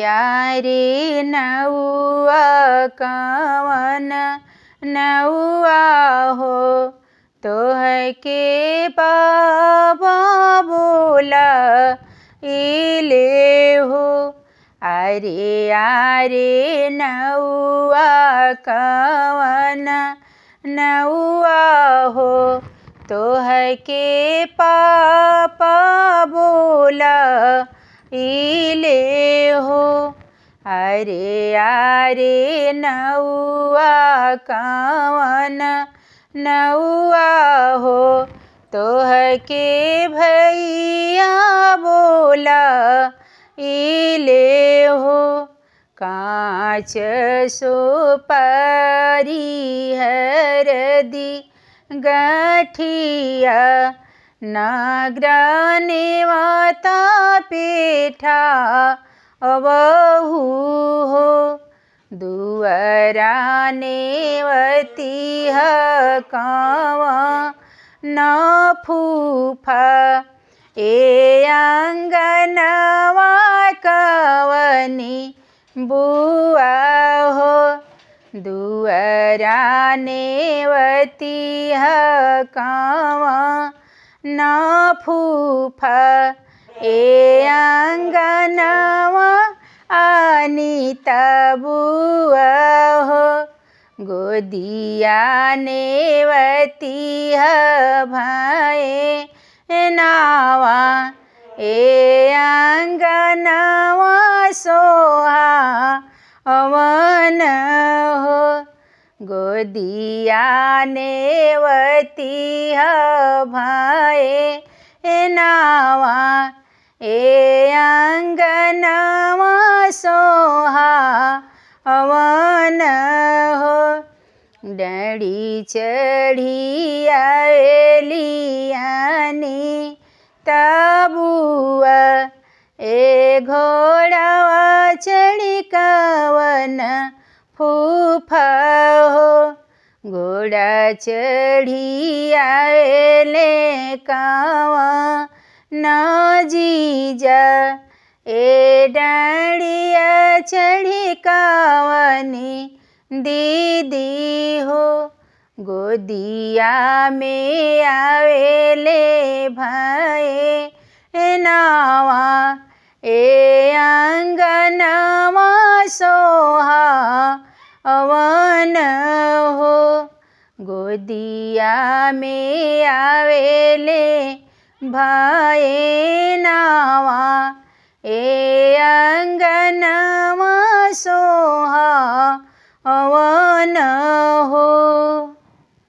यारे नौआ कवन नौआ हो तोह के बाबा बोला इले हो। अरे यारे नौआ कवन नौआ हो तोह के पापा बोला इले हो। अरे यारे नौआ कवन नौआ हो तोह के भैया बोला इले हो। कांच सुपारी हरदी गठिया नागराने वाता पेठा अबहू हो। दुअराने वती कावा न फूफा ए आंगनवा कवनी बुआ हो। दुअराने वती कावा न फूफा ए आंगनवा अनिता बुआ हो। गोदिया नेवती भाए नावा ए आंगनवा सोहा अवन हो। गोदिया नेवती भाए नावा ए आंगनवा सोहा अवन हो। डड़ी चढ़ी आएलियानी तबुआ ए घोड़ावा चढ़ी कवन फूफा हो। घोड़ा चढ़ी आएले कावा न जीजा ए डाँडिया चढ़ी कावनी दीदी हो। गोदिया में आवेले भाए नावा ए आंगनवा सोहा अवन हो। गोदिया में आवेले भाए नावा ए आंगनवा सोहा अवन हो।